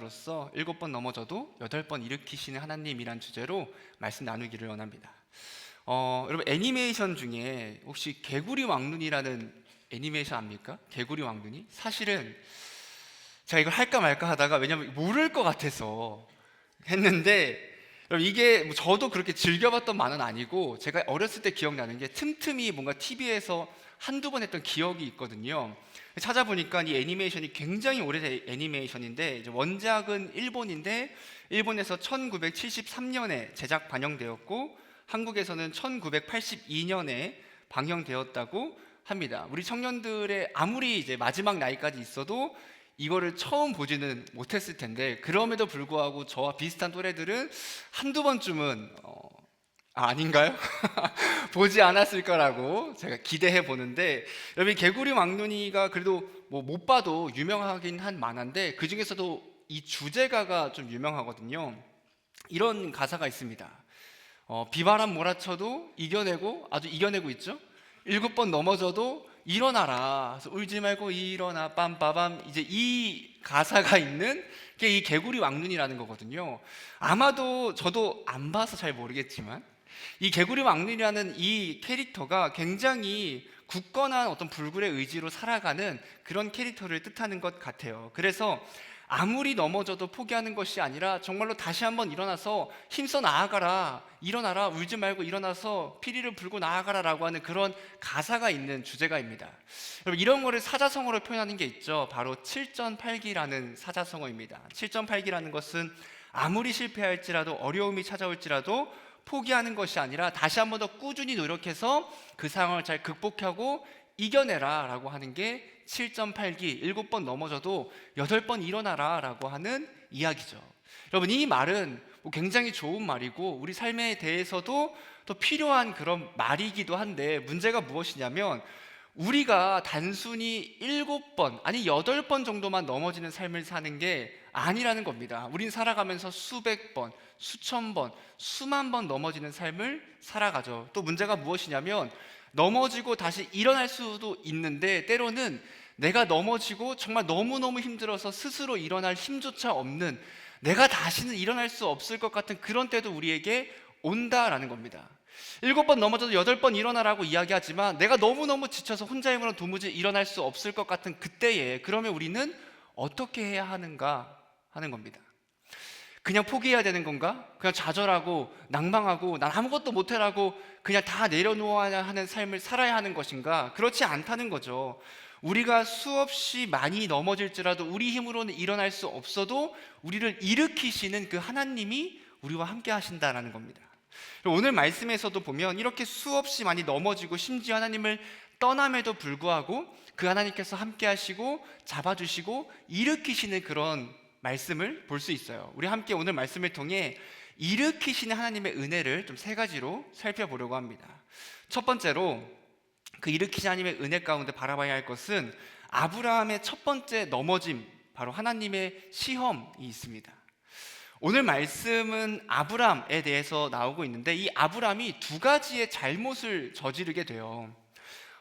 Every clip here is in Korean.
인간으로서 7번 넘어져도 8번 일으키시는 하나님이란 주제로 말씀 나누기를 원합니다. 여러분 애니메이션 중에 혹시 개구리 왕눈이라는 애니메이션 압니까? 개구리 왕눈이? 사실은 제가 이걸 할까 말까 하다가 왜냐면 모를 것 같아서 했는데 여러분 이게 뭐 저도 그렇게 즐겨봤던 만은 아니고 제가 어렸을 때 기억나는 게 틈틈이 뭔가 TV에서 한두 번 했던 기억이 있거든요. 찾아보니까 이 애니메이션이 굉장히 오래된 애니메이션인데 이제 원작은 일본인데 일본에서 1973년에 제작 반영되었고 한국에서는 1982년에 방영되었다고 합니다. 우리 청년들의 아무리 이제 마지막 나이까지 있어도 이거를 처음 보지는 못했을 텐데 그럼에도 불구하고 저와 비슷한 또래들은 한두 번쯤은 아닌가요? 보지 않았을 거라고 제가 기대해 보는데 여러분 개구리 왕눈이가 그래도 뭐 못 봐도 유명하긴 한 만화인데 그 중에서도 이 주제가가 좀 유명하거든요. 이런 가사가 있습니다. 비바람 몰아쳐도 이겨내고 아주 이겨내고 있죠. 7번 넘어져도 일어나라. 그래서 울지 말고 일어나 빰빠밤. 이제 이 가사가 있는 게 이 개구리 왕눈이라는 거거든요. 아마도 저도 안 봐서 잘 모르겠지만 이 개구리 왕눈이라는 이 캐릭터가 굉장히 굳건한 어떤 불굴의 의지로 살아가는 그런 캐릭터를 뜻하는 것 같아요. 그래서 아무리 넘어져도 포기하는 것이 아니라 정말로 다시 한번 일어나서 힘써 나아가라, 일어나라, 울지 말고 일어나서 피리를 불고 나아가라 라고 하는 그런 가사가 있는 주제가입니다. 여러분 이런 거를 사자성어로 표현하는 게 있죠. 바로 7전팔기라는 사자성어입니다. 7전팔기라는 것은 아무리 실패할지라도 어려움이 찾아올지라도 포기하는 것이 아니라 다시 한 번 더 꾸준히 노력해서 그 상황을 잘 극복하고 이겨내라 라고 하는 게 7.8기 7번 넘어져도 8번 일어나라 라고 하는 이야기죠. 여러분 이 말은 굉장히 좋은 말이고 우리 삶에 대해서도 또 필요한 그런 말이기도 한데 문제가 무엇이냐면 우리가 단순히 7번 아니 8번 정도만 넘어지는 삶을 사는 게 아니라는 겁니다. 우린 살아가면서 수백 번, 수천 번, 수만 번 넘어지는 삶을 살아가죠. 또 문제가 무엇이냐면 넘어지고 다시 일어날 수도 있는데 때로는 내가 넘어지고 정말 너무너무 힘들어서 스스로 일어날 힘조차 없는 내가 다시는 일어날 수 없을 것 같은 그런 때도 우리에게 온다라는 겁니다. 7번 넘어져도 8번 일어나라고 이야기하지만 내가 너무너무 지쳐서 혼자 힘으로 도무지 일어날 수 없을 것 같은 그때에 그러면 우리는 어떻게 해야 하는가 하는 겁니다. 그냥 포기해야 되는 건가? 그냥 좌절하고 낭망하고 난 아무것도 못해라고 그냥 다 내려놓아야 하는 삶을 살아야 하는 것인가? 그렇지 않다는 거죠. 우리가 수없이 많이 넘어질지라도 우리 힘으로는 일어날 수 없어도 우리를 일으키시는 그 하나님이 우리와 함께 하신다라는 겁니다. 오늘 말씀에서도 보면 이렇게 수없이 많이 넘어지고 심지어 하나님을 떠남에도 불구하고 그 하나님께서 함께 하시고 잡아주시고 일으키시는 그런 말씀을 볼 수 있어요. 우리 함께 오늘 말씀을 통해 일으키시는 하나님의 은혜를 좀 3가지로 살펴보려고 합니다. 첫 번째로 그 일으키시는 하나님의 은혜 가운데 바라봐야 할 것은 아브라함의 첫 번째 넘어짐, 바로 하나님의 시험이 있습니다. 오늘 말씀은 아브람에 대해서 나오고 있는데 이 아브람이 2가지의 잘못을 저지르게 돼요.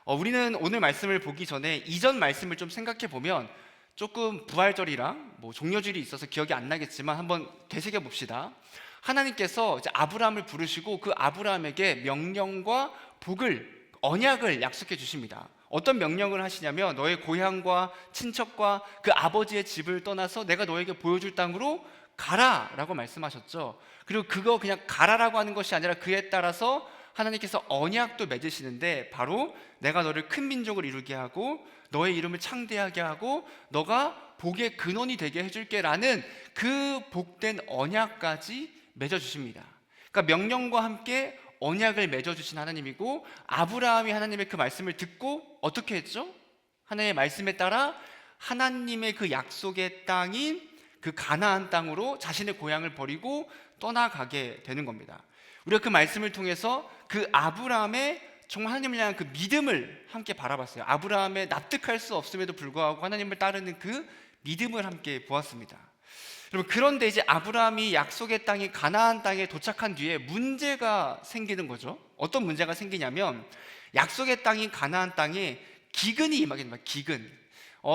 우리는 오늘 말씀을 보기 전에 이전 말씀을 좀 생각해 보면 조금 부활절이랑 종려주일이 있어서 기억이 안 나겠지만 한번 되새겨 봅시다. 하나님께서 이제 아브람을 부르시고 그 아브람에게 명령과 복을 언약을 약속해 주십니다. 어떤 명령을 하시냐면 너의 고향과 친척과 그 아버지의 집을 떠나서 내가 너에게 보여줄 땅으로 가라 라고 말씀하셨죠. 그리고 그거 그냥 가라라고 하는 것이 아니라 그에 따라서 하나님께서 언약도 맺으시는데 바로 내가 너를 큰 민족을 이루게 하고 너의 이름을 창대하게 하고 너가 복의 근원이 되게 해줄게 라는 그 복된 언약까지 맺어주십니다. 그러니까 명령과 함께 언약을 맺어주신 하나님이고 아브라함이 하나님의 그 말씀을 듣고 어떻게 했죠? 하나님의 말씀에 따라 하나님의 그 약속의 땅인 그 가나안 땅으로 자신의 고향을 버리고 떠나가게 되는 겁니다. 우리가 그 말씀을 통해서 그 아브라함의 정말 하나님을 향한 그 믿음을 함께 바라봤어요. 아브라함의 납득할 수 없음에도 불구하고 하나님을 따르는 그 믿음을 함께 보았습니다. 여러분 그런데 이제 아브라함이 약속의 땅인 가나안 땅에 도착한 뒤에 문제가 생기는 거죠. 어떤 문제가 생기냐면 약속의 땅인 가나안 땅에 기근이 임하게 됩니다. 기근.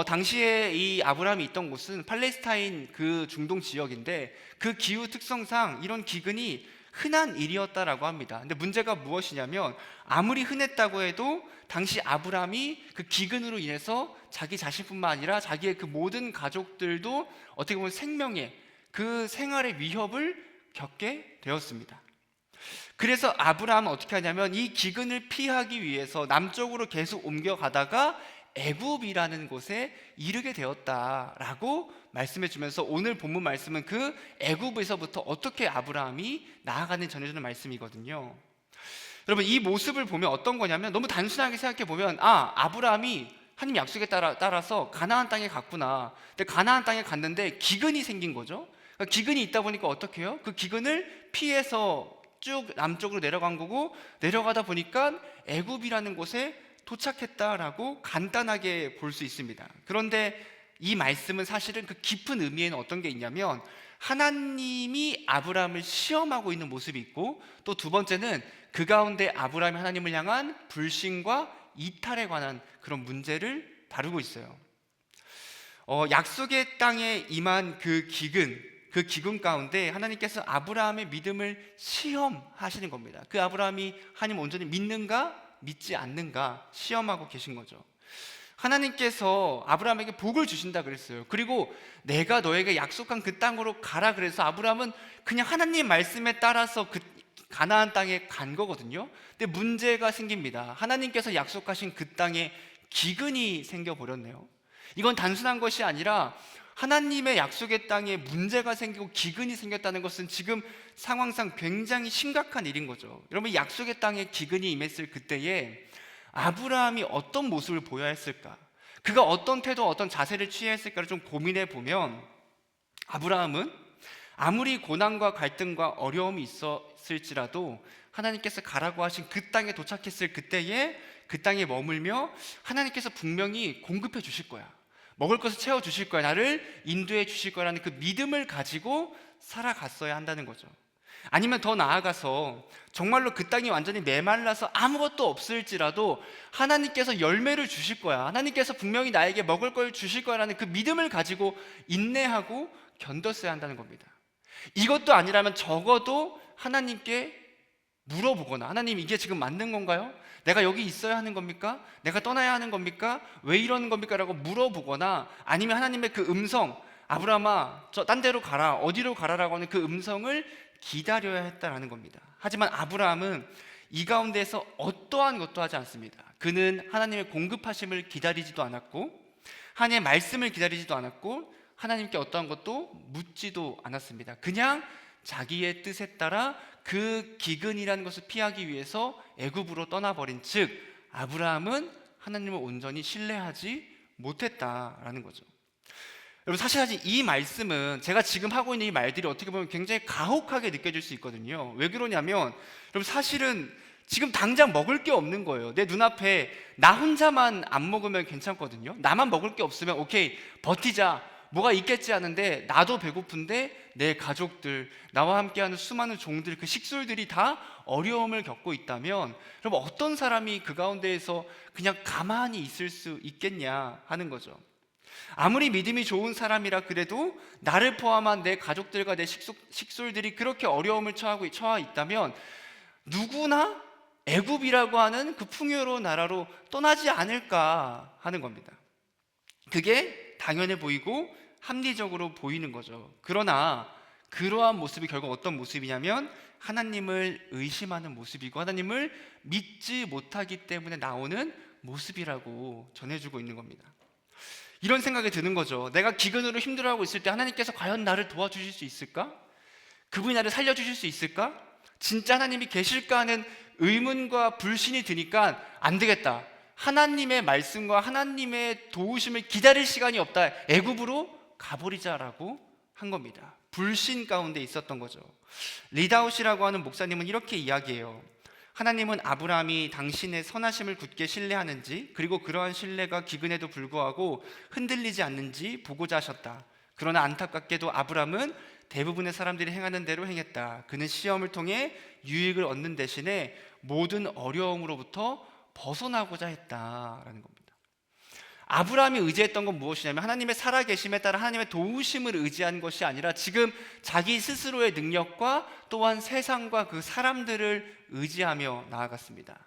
당시에 이 아브라함이 있던 곳은 팔레스타인 그 중동 지역인데 그 기후 특성상 이런 기근이 흔한 일이었다라고 합니다. 근데 문제가 무엇이냐면 아무리 흔했다고 해도 당시 아브라함이 그 기근으로 인해서 자기 자신뿐만 아니라 자기의 그 모든 가족들도 어떻게 보면 생명의 그 생활의 위협을 겪게 되었습니다. 그래서 아브라함은 어떻게 하냐면 이 기근을 피하기 위해서 남쪽으로 계속 옮겨가다가 애굽이라는 곳에 이르게 되었다라고 말씀해 주면서 오늘 본문 말씀은 그 애굽에서부터 어떻게 아브라함이 나아가는 전해주는 말씀이거든요. 여러분, 이 모습을 보면 어떤 거냐면 너무 단순하게 생각해 보면 아브라함이 하나님 약속에 따라서 가나안 땅에 갔구나. 근데 가나안 땅에 갔는데 기근이 생긴 거죠. 그러니까 기근이 있다 보니까 어떻게 해요? 그 기근을 피해서 쭉 남쪽으로 내려간 거고, 내려가다 보니까 애굽이라는 곳에 도착했다라고 간단하게 볼 수 있습니다. 그런데 이 말씀은 사실은 그 깊은 의미에는 어떤 게 있냐면 하나님이 아브라함을 시험하고 있는 모습이 있고, 또 두 번째는 그 가운데 아브라함이 하나님을 향한 불신과 이탈에 관한 그런 문제를 다루고 있어요. 약속의 땅에 임한 그 기근 가운데 하나님께서 아브라함의 믿음을 시험하시는 겁니다. 그 아브라함이 하나님 온전히 믿는가 믿지 않는가 시험하고 계신 거죠. 하나님께서 아브라함에게 복을 주신다 그랬어요. 그리고 내가 너에게 약속한 그 땅으로 가라 그래서 아브라함은 그냥 하나님 말씀에 따라서 그 가나안 땅에 간 거거든요. 근데 문제가 생깁니다. 하나님께서 약속하신 그 땅에 기근이 생겨버렸네요. 이건 단순한 것이 아니라 하나님의 약속의 땅에 문제가 생기고 기근이 생겼다는 것은 지금 상황상 굉장히 심각한 일인 거죠. 여러분, 약속의 땅에 기근이 임했을 그때에 아브라함이 어떤 모습을 보여야 했을까? 그가 어떤 태도, 어떤 자세를 취해야 했을까를 좀 고민해 보면 아브라함은 아무리 고난과 갈등과 어려움이 있었을지라도 하나님께서 가라고 하신 그 땅에 도착했을 그때에 그 땅에 머물며 하나님께서 분명히 공급해 주실 거야, 먹을 것을 채워주실 거야, 나를 인도해 주실 거라는 그 믿음을 가지고 살아갔어야 한다는 거죠. 아니면 더 나아가서 정말로 그 땅이 완전히 메말라서 아무것도 없을지라도 하나님께서 열매를 주실 거야, 하나님께서 분명히 나에게 먹을 걸 주실 거라는 그 믿음을 가지고 인내하고 견뎠어야 한다는 겁니다. 이것도 아니라면 적어도 하나님께 물어보거나, 하나님 이게 지금 맞는 건가요? 내가 여기 있어야 하는 겁니까? 내가 떠나야 하는 겁니까? 왜 이러는 겁니까? 라고 물어보거나, 아니면 하나님의 그 음성, 아브라함아 저 딴 데로 가라, 어디로 가라라고 하는 그 음성을 기다려야 했다라는 겁니다. 하지만 아브라함은 이 가운데에서 어떠한 것도 하지 않습니다. 그는 하나님의 공급하심을 기다리지도 않았고 하나님의 말씀을 기다리지도 않았고 하나님께 어떠한 것도 묻지도 않았습니다. 그냥 자기의 뜻에 따라 그 기근이라는 것을 피하기 위해서 애굽으로 떠나버린 즉 아브라함은 하나님을 온전히 신뢰하지 못했다라는 거죠. 여러분, 사실 이 말씀은 제가 지금 하고 있는 이 말들이 어떻게 보면 굉장히 가혹하게 느껴질 수 있거든요. 왜 그러냐면 여러분, 사실은 지금 당장 먹을 게 없는 거예요. 내 눈앞에 나 혼자만 안 먹으면 괜찮거든요. 나만 먹을 게 없으면 오케이, 버티자, 뭐가 있겠지 하는데 나도 배고픈데 내 가족들, 나와 함께하는 수많은 종들, 그 식솔들이 다 어려움을 겪고 있다면 여러분, 어떤 사람이 그 가운데에서 그냥 가만히 있을 수 있겠냐 하는 거죠. 아무리 믿음이 좋은 사람이라 그래도 나를 포함한 내 가족들과 내 식솔들이 그렇게 어려움을 처하 있다면 누구나 애굽이라고 하는 그 풍요로운 나라로 떠나지 않을까 하는 겁니다. 그게 당연해 보이고 합리적으로 보이는 거죠. 그러나 그러한 모습이 결국 어떤 모습이냐면 하나님을 의심하는 모습이고 하나님을 믿지 못하기 때문에 나오는 모습이라고 전해주고 있는 겁니다. 이런 생각이 드는 거죠. 내가 기근으로 힘들어하고 있을 때 하나님께서 과연 나를 도와주실 수 있을까? 그분이 나를 살려주실 수 있을까? 진짜 하나님이 계실까 하는 의문과 불신이 드니까 안 되겠다, 하나님의 말씀과 하나님의 도우심을 기다릴 시간이 없다, 애굽으로 가버리자라고 한 겁니다. 불신 가운데 있었던 거죠. 리다웃이라고 하는 목사님은 이렇게 이야기해요. 하나님은 아브라함이 당신의 선하심을 굳게 신뢰하는지, 그리고 그러한 신뢰가 기근에도 불구하고 흔들리지 않는지 보고자 하셨다. 그러나 안타깝게도 아브라함은 대부분의 사람들이 행하는 대로 행했다. 그는 시험을 통해 유익을 얻는 대신에 모든 어려움으로부터 벗어나고자 했다라는 겁니다. 아브라함이 의지했던 건 무엇이냐면 하나님의 살아계심에 따라 하나님의 도우심을 의지한 것이 아니라 지금 자기 스스로의 능력과 또한 세상과 그 사람들을 의지하며 나아갔습니다.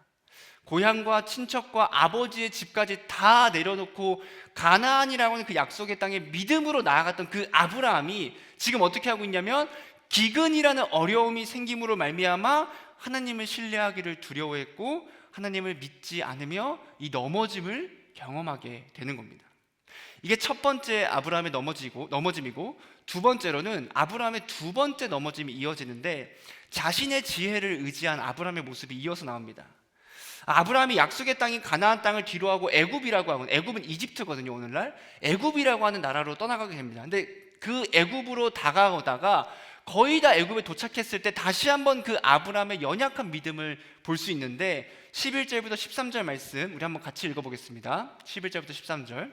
고향과 친척과 아버지의 집까지 다 내려놓고 가나안이라고 하는 그 약속의 땅에 믿음으로 나아갔던 그 아브라함이 지금 어떻게 하고 있냐면 기근이라는 어려움이 생김으로 말미암아 하나님을 신뢰하기를 두려워했고 하나님을 믿지 않으며 이 넘어짐을 경험하게 되는 겁니다. 이게 첫 번째 아브라함의 넘어짐이고 두 번째로는 아브라함의 두 번째 넘어짐이 이어지는데 자신의 지혜를 의지한 아브라함의 모습이 이어서 나옵니다. 아브라함이 약속의 땅인 가나안 땅을 뒤로하고 애굽은 이집트거든요. 오늘날 애굽이라고 하는 나라로 떠나가게 됩니다. 근데 그 애굽으로 다가오다가 거의 다 애굽에 도착했을 때 다시 한번 그 아브라함의 연약한 믿음을 볼 수 있는데 11절부터 13절 말씀 우리 한번 같이 읽어보겠습니다. 11절부터 13절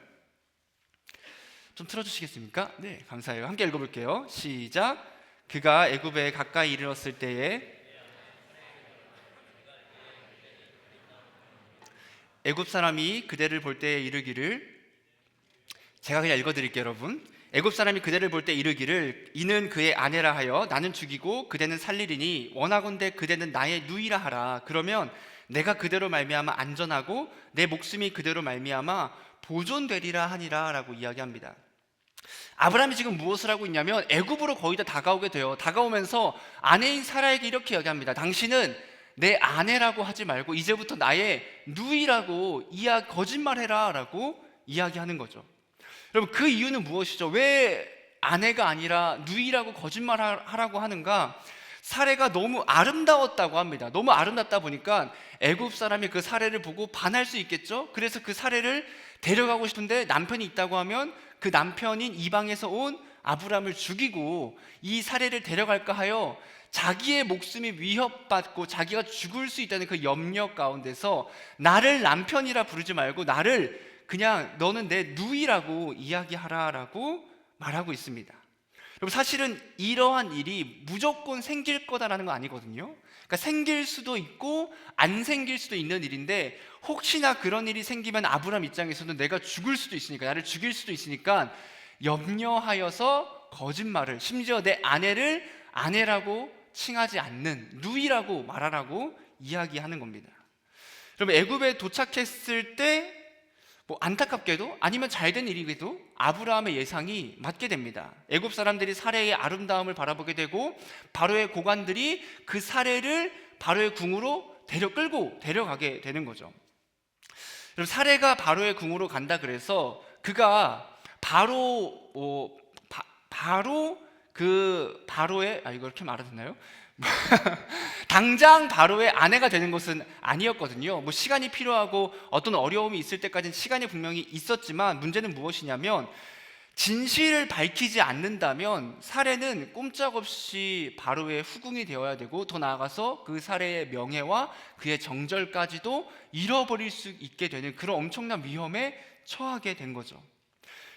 좀 틀어주시겠습니까? 네, 감사해요. 함께 읽어볼게요. 시작. 그가 애굽에 가까이 이르렀을 때에 애굽 사람이 그대를 볼 때에 이르기를, 제가 그냥 읽어드릴게요 여러분. 애굽 사람이 그대를 볼 때 이르기를 이는 그의 아내라 하여 나는 죽이고 그대는 살리리니 원하건대 그대는 나의 누이라 하라. 그러면 내가 그대로 말미암아 안전하고 내 목숨이 그대로 말미암아 보존되리라 하니라 라고 이야기합니다. 아브라함이 지금 무엇을 하고 있냐면 애굽으로 거의 다 다가오게 돼요. 다가오면서 아내인 사라에게 이렇게 이야기합니다. 당신은 내 아내라고 하지 말고 이제부터 나의 누이라고 거짓말해라 라고 이야기하는 거죠. 여러분, 그 이유는 무엇이죠? 왜 아내가 아니라 누이라고 거짓말하라고 하는가? 사례가 너무 아름다웠다고 합니다. 너무 아름답다 보니까 애굽 사람이 그 사례를 보고 반할 수 있겠죠? 그래서 그 사례를 데려가고 싶은데 남편이 있다고 하면 그 남편인 이방에서 온 아브라함을 죽이고 이 사례를 데려갈까 하여 자기의 목숨이 위협받고 자기가 죽을 수 있다는 그 염려 가운데서 나를 남편이라 부르지 말고 나를 그냥 너는 내 누이라고 이야기하라라고 말하고 있습니다. 여러분, 사실은 이러한 일이 무조건 생길 거다라는 건 아니거든요. 그러니까 생길 수도 있고 안 생길 수도 있는 일인데 혹시나 그런 일이 생기면 아브라함 입장에서는 내가 죽을 수도 있으니까, 나를 죽일 수도 있으니까 염려하여서 거짓말을, 심지어 내 아내를 아내라고 칭하지 않는 누이라고 말하라고 이야기하는 겁니다. 여러분, 애굽에 도착했을 때 안타깝게도 아니면 잘된 일이기도 아브라함의 예상이 맞게 됩니다. 애굽 사람들이 사례의 아름다움을 바라보게 되고 바로의 고관들이 그 사례를 바로의 궁으로 끌고 데려가게 되는 거죠. 사례가 바로의 궁으로 간다 그래서 그가 바로의 이거 이렇게 말해도 되나요? 당장 바로의 아내가 되는 것은 아니었거든요. 시간이 필요하고 어떤 어려움이 있을 때까지는 시간이 분명히 있었지만 문제는 무엇이냐면 진실을 밝히지 않는다면 사례는 꼼짝없이 바로의 후궁이 되어야 되고 더 나아가서 그 사례의 명예와 그의 정절까지도 잃어버릴 수 있게 되는 그런 엄청난 위험에 처하게 된 거죠.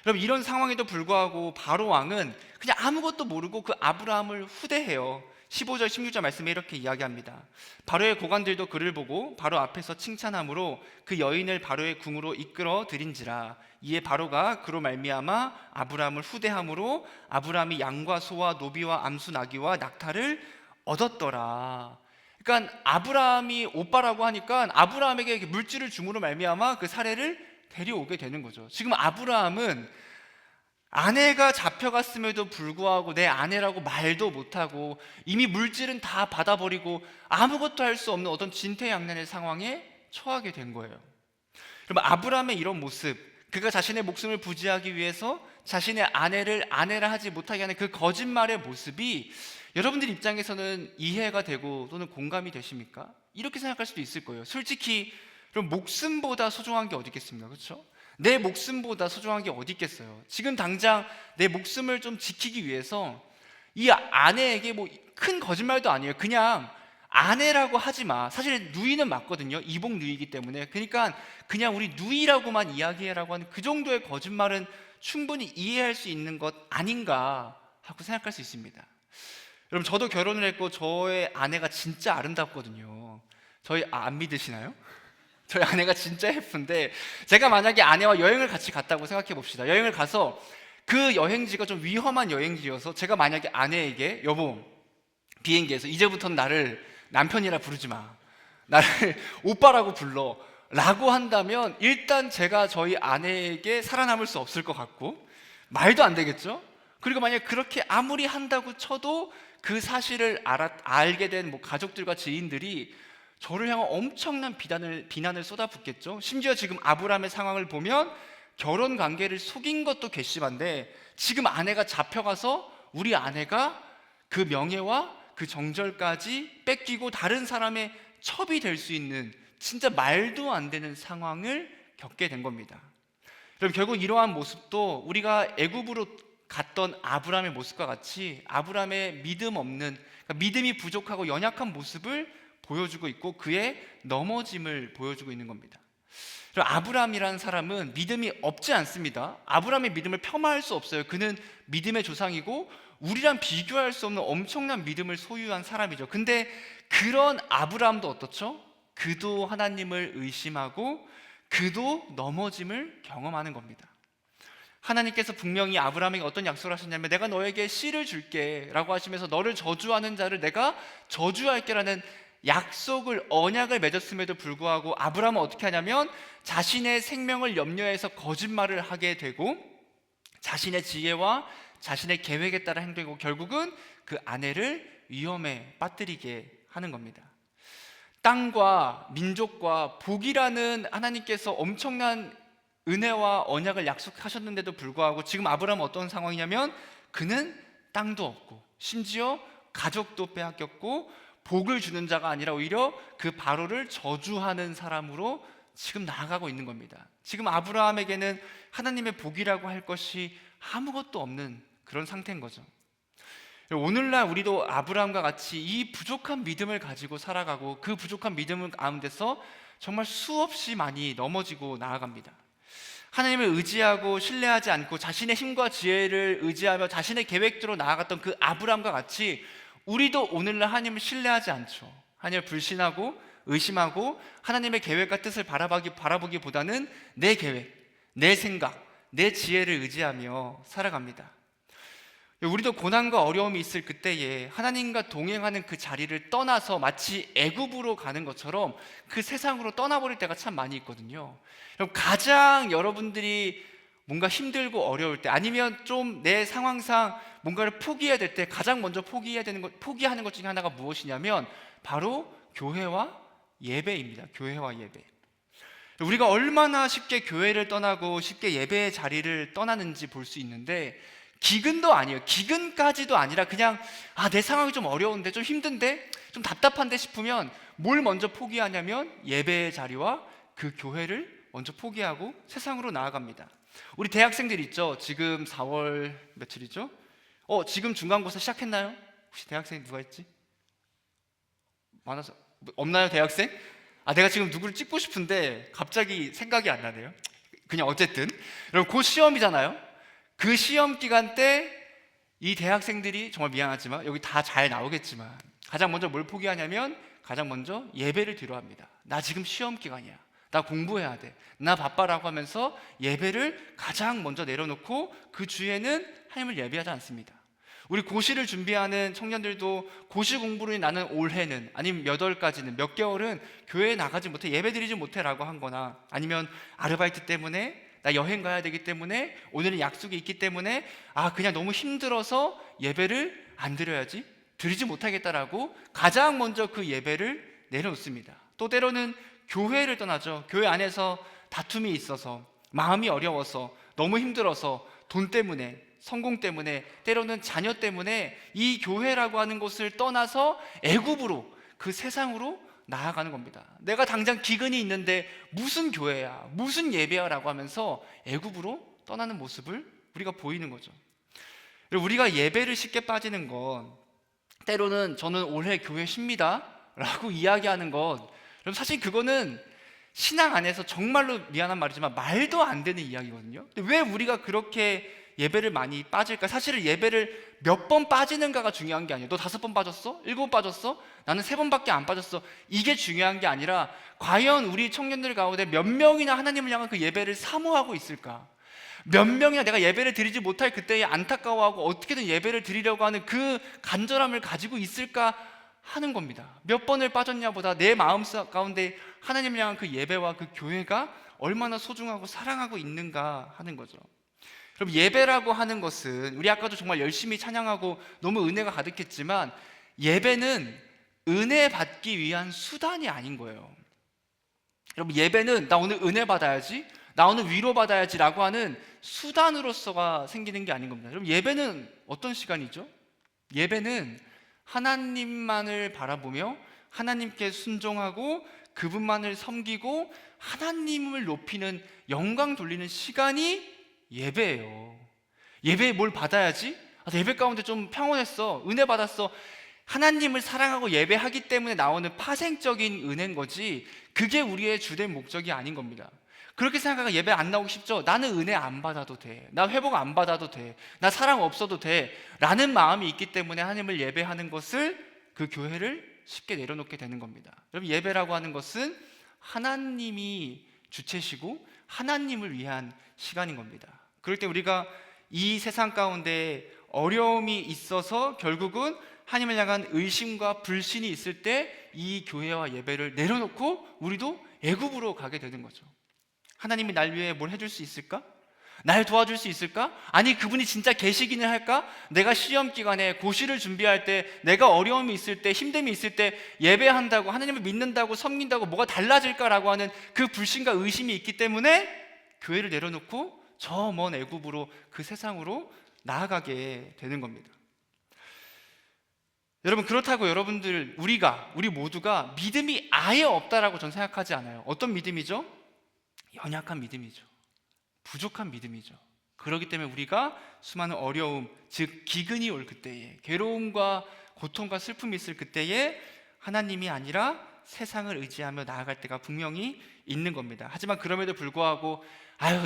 여러분, 이런 상황에도 불구하고 바로 왕은 그냥 아무것도 모르고 그 아브라함을 후대해요. 15절 16절 말씀에 이렇게 이야기합니다. 바로의 고관들도 그를 보고 바로 앞에서 칭찬함으로 그 여인을 바로의 궁으로 이끌어 들인지라. 이에 바로가 그로 말미암아 아브라함을 후대함으로 아브라함이 양과 소와 노비와 암수 나귀와 낙타를 얻었더라. 그러니까 아브라함이 오빠라고 하니까 아브라함에게 물질을 줌으로 말미암아 그 사례를 데려오게 되는 거죠. 지금 아브라함은 아내가 잡혀갔음에도 불구하고 내 아내라고 말도 못하고 이미 물질은 다 받아버리고 아무것도 할 수 없는 어떤 진퇴양난의 상황에 처하게 된 거예요. 그럼 아브라함의 이런 모습, 그가 자신의 목숨을 부지하기 위해서 자신의 아내를 아내라 하지 못하게 하는 그 거짓말의 모습이 여러분들 입장에서는 이해가 되고 또는 공감이 되십니까? 이렇게 생각할 수도 있을 거예요. 솔직히 그럼 목숨보다 소중한 게 어디 있겠습니까? 그렇죠? 내 목숨보다 소중한 게 어디 있겠어요? 지금 당장 내 목숨을 좀 지키기 위해서 이 아내에게 큰 거짓말도 아니에요. 그냥 아내라고 하지 마. 사실 누이는 맞거든요. 이복 누이기 때문에. 그러니까 그냥 우리 누이라고만 이야기해라고 하는 그 정도의 거짓말은 충분히 이해할 수 있는 것 아닌가 하고 생각할 수 있습니다. 여러분, 저도 결혼을 했고 저의 아내가 진짜 아름답거든요. 저희 안 믿으시나요? 저희 아내가 진짜 예쁜데, 제가 만약에 아내와 여행을 같이 갔다고 생각해 봅시다. 여행을 가서 그 여행지가 좀 위험한 여행지여서 제가 만약에 아내에게 여보, 비행기에서 이제부터는 나를 남편이라 부르지 마, 나를 오빠라고 불러 라고 한다면 일단 제가 저희 아내에게 살아남을 수 없을 것 같고 말도 안 되겠죠? 그리고 만약 그렇게 아무리 한다고 쳐도 그 사실을 알게 된 가족들과 지인들이 저를 향한 엄청난 비난을 쏟아붓겠죠. 심지어 지금 아브라함의 상황을 보면 결혼 관계를 속인 것도 괘씸한데 지금 아내가 잡혀가서 우리 아내가 그 명예와 그 정절까지 뺏기고 다른 사람의 첩이 될 수 있는 진짜 말도 안 되는 상황을 겪게 된 겁니다. 그럼 결국 이러한 모습도 우리가 애굽으로 갔던 아브라함의 모습과 같이 아브라함의 믿음 없는, 그러니까 믿음이 부족하고 연약한 모습을 보여주고 있고 그의 넘어짐을 보여주고 있는 겁니다. 아브라함이라는 사람은 믿음이 없지 않습니다. 아브라함의 믿음을 폄하할 수 없어요. 그는 믿음의 조상이고 우리랑 비교할 수 없는 엄청난 믿음을 소유한 사람이죠. 근데 그런 아브라함도 어떻죠? 그도 하나님을 의심하고 그도 넘어짐을 경험하는 겁니다. 하나님께서 분명히 아브라함에게 어떤 약속을 하셨냐면 내가 너에게 씨를 줄게 라고 하시면서 너를 저주하는 자를 내가 저주할게 라는 약속을, 언약을 맺었음에도 불구하고 아브라함은 어떻게 하냐면 자신의 생명을 염려해서 거짓말을 하게 되고 자신의 지혜와 자신의 계획에 따라 행동하고 결국은 그 아내를 위험에 빠뜨리게 하는 겁니다. 땅과 민족과 복이라는 하나님께서 엄청난 은혜와 언약을 약속하셨는데도 불구하고 지금 아브라함은 어떤 상황이냐면 그는 땅도 없고 심지어 가족도 빼앗겼고 복을 주는 자가 아니라 오히려 그 바로를 저주하는 사람으로 지금 나아가고 있는 겁니다. 지금 아브라함에게는 하나님의 복이라고 할 것이 아무것도 없는 그런 상태인 거죠. 오늘날 우리도 아브라함과 같이 이 부족한 믿음을 가지고 살아가고 그 부족한 믿음 가운데서 정말 수없이 많이 넘어지고 나아갑니다. 하나님을 의지하고 신뢰하지 않고 자신의 힘과 지혜를 의지하며 자신의 계획대로 나아갔던 그 아브라함과 같이 우리도 오늘날 하나님을 신뢰하지 않죠. 하나님을 불신하고 의심하고 하나님의 계획과 뜻을 바라보기보다는 내 계획, 내 생각, 내 지혜를 의지하며 살아갑니다. 우리도 고난과 어려움이 있을 그때에 하나님과 동행하는 그 자리를 떠나서 마치 애굽으로 가는 것처럼 그 세상으로 떠나버릴 때가 참 많이 있거든요. 가장 여러분들이 뭔가 힘들고 어려울 때 아니면 좀 내 상황상 뭔가를 포기해야 될 때 가장 먼저 포기하는 것 중에 하나가 무엇이냐면 바로 교회와 예배입니다. 교회와 예배. 우리가 얼마나 쉽게 교회를 떠나고 쉽게 예배의 자리를 떠나는지 볼 수 있는데 기근도 아니에요. 기근까지도 아니라 그냥 내 상황이 좀 어려운데 좀 힘든데 좀 답답한데 싶으면 뭘 먼저 포기하냐면 예배의 자리와 그 교회를 먼저 포기하고 세상으로 나아갑니다. 우리 대학생들 있죠? 지금 4월 며칠이죠? 지금 중간고사 시작했나요? 혹시 대학생 누가 있지? 많아서 없나요 대학생? 내가 지금 누구를 찍고 싶은데 갑자기 생각이 안 나네요. 그냥 어쨌든 여러분 곧 시험이잖아요. 그 시험 기간 때 이 대학생들이 정말 미안하지만 여기 다 잘 나오겠지만 가장 먼저 뭘 포기하냐면 가장 먼저 예배를 뒤로합니다. 나 지금 시험 기간이야. 나 공부해야 돼. 나 바빠라고 하면서 예배를 가장 먼저 내려놓고 그 주에는 하나님을 예배하지 않습니다. 우리 고시를 준비하는 청년들도 고시 공부를 나는 올해는 아니면 몇 월까지는 몇 개월은 교회에 나가지 못해 예배드리지 못해라고 한 거나 아니면 아르바이트 때문에 나 여행 가야 되기 때문에 오늘은 약속이 있기 때문에 그냥 너무 힘들어서 예배를 안 드려야지 드리지 못하겠다라고 가장 먼저 그 예배를 내려놓습니다. 또 때로는 교회를 떠나죠. 교회 안에서 다툼이 있어서 마음이 어려워서 너무 힘들어서 돈 때문에 성공 때문에 때로는 자녀 때문에 이 교회라고 하는 곳을 떠나서 애굽으로 그 세상으로 나아가는 겁니다. 내가 당장 기근이 있는데 무슨 교회야 무슨 예배야 라고 하면서 애굽으로 떠나는 모습을 우리가 보이는 거죠. 우리가 예배를 쉽게 빠지는 건 때로는 저는 올해 교회 쉽니다 라고 이야기하는 것 사실 그거는 신앙 안에서 정말로 미안한 말이지만 말도 안 되는 이야기거든요. 근데 왜 우리가 그렇게 예배를 많이 빠질까? 사실은 예배를 몇 번 빠지는가가 중요한 게 아니에요. 너 5번 빠졌어? 7번 빠졌어? 나는 3번밖에 안 빠졌어. 이게 중요한 게 아니라 과연 우리 청년들 가운데 몇 명이나 하나님을 향한 그 예배를 사모하고 있을까? 몇 명이나 내가 예배를 드리지 못할 그때에 안타까워하고 어떻게든 예배를 드리려고 하는 그 간절함을 가지고 있을까 하는 겁니다. 몇 번을 빠졌냐보다 내 마음 가운데 하나님을 향한 그 예배와 그 교회가 얼마나 소중하고 사랑하고 있는가 하는 거죠. 그럼 예배라고 하는 것은 우리 아까도 정말 열심히 찬양하고 너무 은혜가 가득했지만 예배는 은혜 받기 위한 수단이 아닌 거예요. 여러분, 예배는 나 오늘 은혜 받아야지, 나 오늘 위로 받아야지 라고 하는 수단으로서가 생기는 게 아닌 겁니다. 여러분, 예배는 어떤 시간이죠? 예배는 하나님만을 바라보며 하나님께 순종하고 그분만을 섬기고 하나님을 높이는, 영광 돌리는 시간이 예배예요. 예배에 뭘 받아야지? 예배 가운데 좀 평온했어, 은혜 받았어. 하나님을 사랑하고 예배하기 때문에 나오는 파생적인 은혜인 거지, 그게 우리의 주된 목적이 아닌 겁니다. 그렇게 생각하면 예배 안 나오기 쉽죠? 나는 은혜 안 받아도 돼, 나 회복 안 받아도 돼, 나 사랑 없어도 돼 라는 마음이 있기 때문에 하나님을 예배하는 것을, 그 교회를 쉽게 내려놓게 되는 겁니다. 여러분, 예배라고 하는 것은 하나님이 주체시고 하나님을 위한 시간인 겁니다. 그럴 때 우리가 이 세상 가운데 어려움이 있어서 결국은 하나님을 향한 의심과 불신이 있을 때 이 교회와 예배를 내려놓고 우리도 애굽으로 가게 되는 거죠. 하나님이 날 위해 뭘 해줄 수 있을까? 날 도와줄 수 있을까? 아니, 그분이 진짜 계시기는 할까? 내가 시험 기간에 고시를 준비할 때, 내가 어려움이 있을 때, 힘듦이 있을 때 예배한다고, 하나님을 믿는다고, 섬긴다고 뭐가 달라질까라고 하는 그 불신과 의심이 있기 때문에 교회를 내려놓고 저 먼 애굽으로, 그 세상으로 나아가게 되는 겁니다. 여러분, 그렇다고 여러분들, 우리 모두가 믿음이 아예 없다라고 저는 생각하지 않아요. 어떤 믿음이죠? 연약한 믿음이죠. 부족한 믿음이죠. 그렇기 때문에 우리가 수많은 어려움, 즉 기근이 올 그때에, 괴로움과 고통과 슬픔이 있을 그때에 하나님이 아니라 세상을 의지하며 나아갈 때가 분명히 있는 겁니다. 하지만 그럼에도 불구하고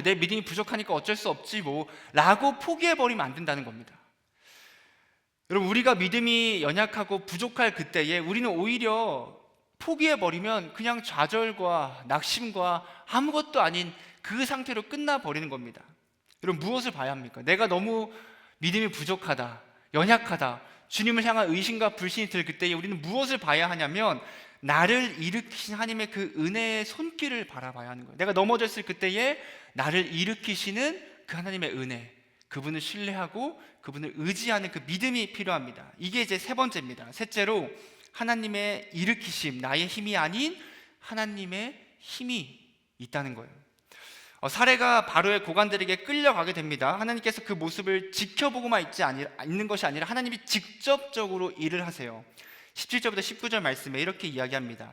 내 믿음이 부족하니까 어쩔 수 없지 뭐 라고 포기해버리면 안 된다는 겁니다. 여러분, 우리가 믿음이 연약하고 부족할 그때에 우리는 오히려 포기해버리면 그냥 좌절과 낙심과 아무것도 아닌 그 상태로 끝나버리는 겁니다. 여러분, 무엇을 봐야 합니까? 내가 너무 믿음이 부족하다, 연약하다, 주님을 향한 의심과 불신이 들 그때에 우리는 무엇을 봐야 하냐면 나를 일으키신 하나님의 그 은혜의 손길을 바라봐야 하는 거예요. 내가 넘어졌을 그때에 나를 일으키시는 그 하나님의 은혜, 그분을 신뢰하고 그분을 의지하는 그 믿음이 필요합니다. 이게 이제 세 번째입니다. 셋째로, 하나님의 일으키심, 나의 힘이 아닌 하나님의 힘이 있다는 거예요. 사례가 바로의 고관들에게 끌려가게 됩니다. 하나님께서 그 모습을 지켜보고만 있는 것이 아니라 하나님이 직접적으로 일을 하세요. 17절부터 19절 말씀에 이렇게 이야기합니다.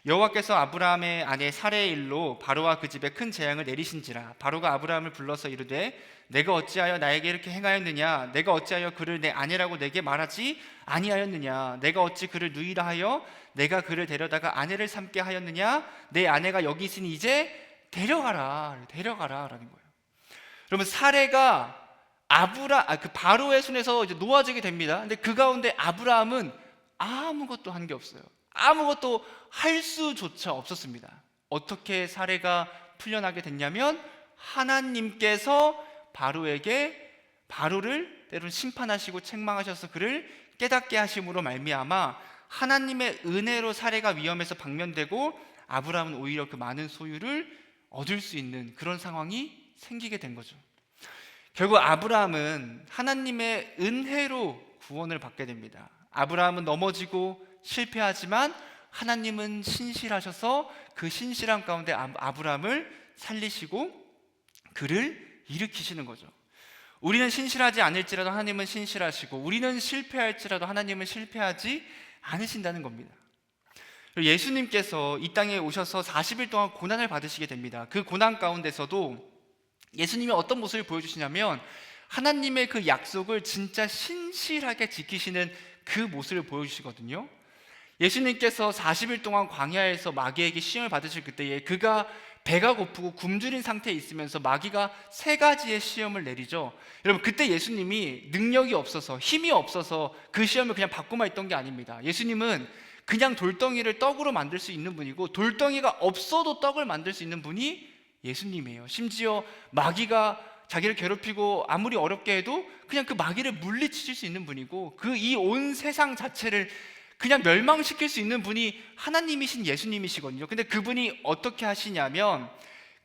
여호와께서 아브라함의 아내 사레의 일로 바로와 그 집에 큰 재앙을 내리신지라. 바로가 아브라함을 불러서 이르되 내가 어찌하여 나에게 이렇게 행하였느냐? 내가 어찌하여 그를 내 아내라고 내게 말하지 아니하였느냐? 내가 어찌 그를 누이라 하여 내가 그를 데려다가 아내를 삼게 하였느냐? 내 아내가 여기 있으니 이제 데려가라 라는 거예요. 여러분, 사레가 그 바로의 손에서 이제 놓아지게 됩니다. 근데 그 가운데 아브라함은 아무것도 한 게 없어요. 아무것도 할 수조차 없었습니다. 어떻게 사레가 풀려나게 됐냐면 하나님께서 바로를 때로는 심판하시고 책망하셔서 그를 깨닫게 하심으로 말미암아 하나님의 은혜로 사레가 위험에서 방면되고 아브라함은 오히려 그 많은 소유를 얻을 수 있는 그런 상황이 생기게 된 거죠. 결국 아브라함은 하나님의 은혜로 구원을 받게 됩니다. 아브라함은 넘어지고 실패하지만 하나님은 신실하셔서 그 신실함 가운데 아브라함을 살리시고 그를 일으키시는 거죠. 우리는 신실하지 않을지라도 하나님은 신실하시고 우리는 실패할지라도 하나님은 실패하지 않으신다는 겁니다. 예수님께서 이 땅에 오셔서 40일 동안 고난을 받으시게 됩니다. 그 고난 가운데서도 예수님이 어떤 모습을 보여주시냐면 하나님의 그 약속을 진짜 신실하게 지키시는 그 모습을 보여주시거든요. 예수님께서 40일 동안 광야에서 마귀에게 시험을 받으실 그때에 그가 배가 고프고 굶주린 상태에 있으면서 마귀가 세 가지의 시험을 내리죠. 여러분, 그때 예수님이 능력이 없어서, 힘이 없어서 그 시험을 그냥 받고만 있던 게 아닙니다. 예수님은 그냥 돌덩이를 떡으로 만들 수 있는 분이고, 돌덩이가 없어도 떡을 만들 수 있는 분이 예수님이에요. 심지어 마귀가 자기를 괴롭히고 아무리 어렵게 해도 그냥 그 마귀를 물리칠 수 있는 분이고, 그 이 온 세상 자체를 그냥 멸망시킬 수 있는 분이 하나님이신 예수님이시거든요. 근데 그분이 어떻게 하시냐면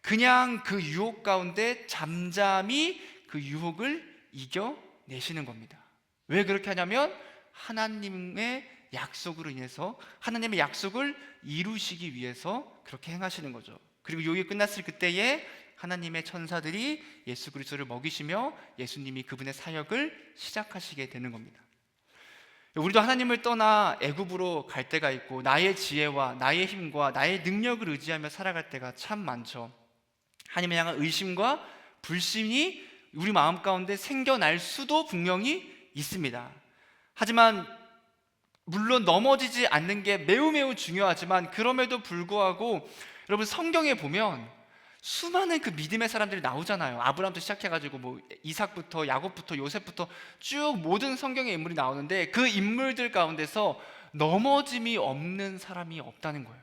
그냥 그 유혹 가운데 잠잠히 그 유혹을 이겨내시는 겁니다. 왜 그렇게 하냐면 하나님의 약속으로 인해서, 하나님의 약속을 이루시기 위해서 그렇게 행하시는 거죠. 그리고 유혹이 끝났을 그때에 하나님의 천사들이 예수 그리스도를 먹이시며 예수님이 그분의 사역을 시작하시게 되는 겁니다. 우리도 하나님을 떠나 애굽으로 갈 때가 있고, 나의 지혜와 나의 힘과 나의 능력을 의지하며 살아갈 때가 참 많죠. 하나님을 향한 의심과 불신이 우리 마음 가운데 생겨날 수도 분명히 있습니다. 하지만 물론 넘어지지 않는 게 매우 매우 중요하지만, 그럼에도 불구하고 여러분, 성경에 보면 수많은 그 믿음의 사람들이 나오잖아요. 아브라함부터 시작해가지고 뭐 이삭부터 야곱부터 요셉부터 쭉 모든 성경의 인물이 나오는데, 그 인물들 가운데서 넘어짐이 없는 사람이 없다는 거예요.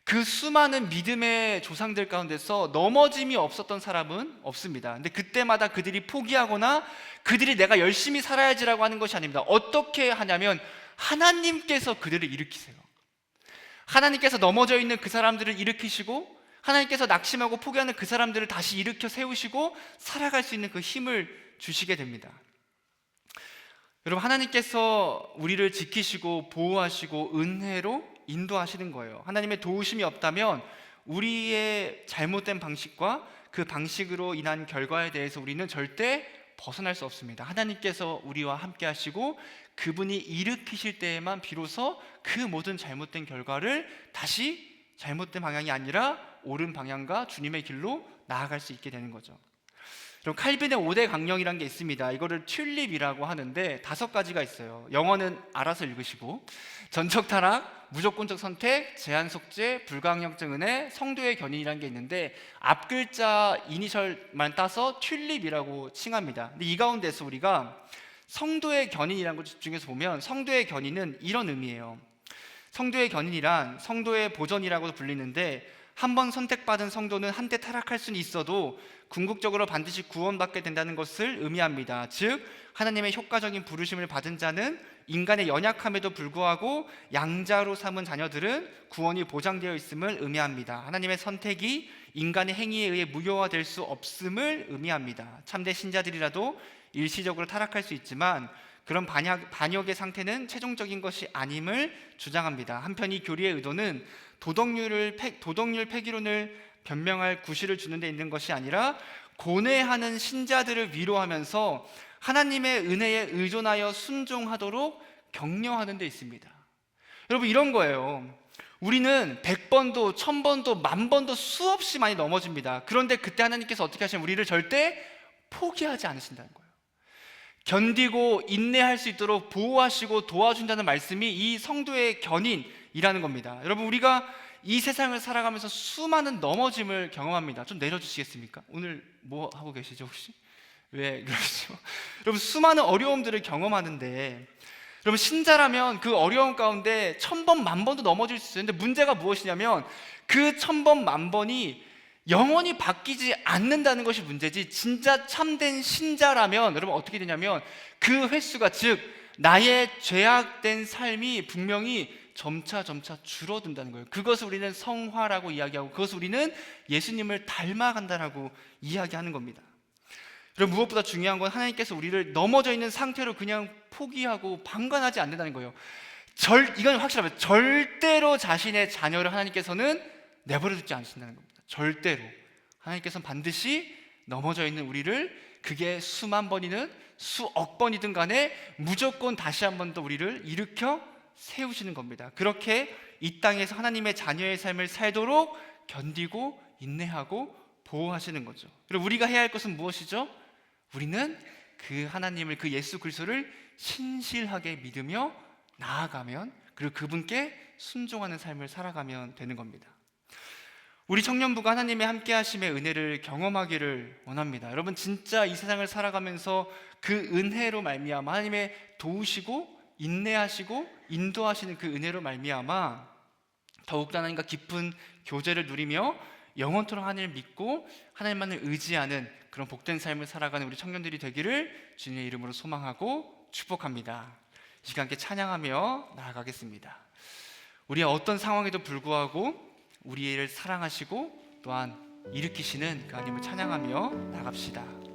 그 수많은 믿음의 조상들 가운데서 넘어짐이 없었던 사람은 없습니다. 근데 그때마다 그들이 포기하거나 그들이 내가 열심히 살아야지라고 하는 것이 아닙니다. 어떻게 하냐면 하나님께서 그들을 일으키세요. 하나님께서 넘어져 있는 그 사람들을 일으키시고, 하나님께서 낙심하고 포기하는 그 사람들을 다시 일으켜 세우시고 살아갈 수 있는 그 힘을 주시게 됩니다. 여러분, 하나님께서 우리를 지키시고 보호하시고 은혜로 인도하시는 거예요. 하나님의 도우심이 없다면 우리의 잘못된 방식과 그 방식으로 인한 결과에 대해서 우리는 절대 벗어날 수 없습니다. 하나님께서 우리와 함께 하시고 그분이 일으키실 때에만 비로소 그 모든 잘못된 결과를 다시 잘못된 방향이 아니라 옳은 방향과 주님의 길로 나아갈 수 있게 되는 거죠. 그럼 칼빈의 5대 강령이라는 게 있습니다. 이거를 튤립이라고 하는데 5가지가 있어요. 영어는 알아서 읽으시고, 전적 타락, 무조건적 선택, 제한 속죄, 불가항력적 은혜, 성도의 견인이라는 게 있는데, 앞 글자 이니셜만 따서 튤립이라고 칭합니다. 근데 이 가운데서 우리가 성도의 견인이라는 걸 집중해서 보면, 성도의 견인은 이런 의미예요. 성도의 견인이란 성도의 보전이라고도 불리는데, 한 번 선택받은 성도는 한때 타락할 수는 있어도 궁극적으로 반드시 구원받게 된다는 것을 의미합니다. 즉, 하나님의 효과적인 부르심을 받은 자는 인간의 연약함에도 불구하고 양자로 삼은 자녀들은 구원이 보장되어 있음을 의미합니다. 하나님의 선택이 인간의 행위에 의해 무효화될 수 없음을 의미합니다. 참된 신자들이라도 일시적으로 타락할 수 있지만 그런 반역의 상태는 최종적인 것이 아님을 주장합니다. 한편 이 교리의 의도는 도덕률 폐기론을 변명할 구실을 주는 데 있는 것이 아니라 고뇌하는 신자들을 위로하면서 하나님의 은혜에 의존하여 순종하도록 격려하는 데 있습니다. 여러분, 이런 거예요. 우리는 100번도 1000번도 10,000번도 수없이 많이 넘어집니다. 그런데 그때 하나님께서 어떻게 하시냐면 우리를 절대 포기하지 않으신다는 거예요. 견디고 인내할 수 있도록 보호하시고 도와준다는 말씀이 이 성도의 견인이라는 겁니다. 여러분, 우리가 이 세상을 살아가면서 수많은 넘어짐을 경험합니다. 좀 내려주시겠습니까? 오늘 뭐 하고 계시죠 혹시? 왜 그러시죠? 여러분, 수많은 어려움들을 경험하는데, 여러분, 신자라면 그 어려움 가운데 1000번 10,000번도 넘어질 수 있는데, 문제가 무엇이냐면 그 1000번 10,000번이 영원히 바뀌지 않는다는 것이 문제지, 진짜 참된 신자라면 여러분 어떻게 되냐면 그 횟수가, 즉 나의 죄악된 삶이 분명히 점차 줄어든다는 거예요. 그것을 우리는 성화라고 이야기하고, 그것을 우리는 예수님을 닮아간다라고 이야기하는 겁니다. 그리고 무엇보다 중요한 건 하나님께서 우리를 넘어져 있는 상태로 그냥 포기하고 방관하지 않는다는 거예요. 이건 확실합니다. 절대로 자신의 자녀를 하나님께서는 내버려 두지 않으신다는 겁니다. 절대로. 하나님께서는 반드시 넘어져 있는 우리를, 그게 수만 번이든 수억 번이든 간에 무조건 다시 한 번 더 우리를 일으켜 세우시는 겁니다. 그렇게 이 땅에서 하나님의 자녀의 삶을 살도록 견디고 인내하고 보호하시는 거죠. 그리고 우리가 해야 할 것은 무엇이죠? 우리는 그 하나님을, 그 예수 그리스도를 신실하게 믿으며 나아가면, 그리고 그분께 순종하는 삶을 살아가면 되는 겁니다. 우리 청년부가 하나님의 함께 하심의 은혜를 경험하기를 원합니다. 여러분, 진짜 이 세상을 살아가면서 그 은혜로 말미암아 하나님의 도우시고 인내하시고 인도하시는 그 은혜로 말미암아 더욱더 하나님과 깊은 교제를 누리며 영원토록 하나님을 믿고 하나님만을 의지하는 그런 복된 삶을 살아가는 우리 청년들이 되기를 주님의 이름으로 소망하고 축복합니다. 이 시간 함께 찬양하며 나아가겠습니다. 우리의 어떤 상황에도 불구하고 우리를 사랑하시고 또한 일으키시는 그 하나님을 찬양하며 나갑시다.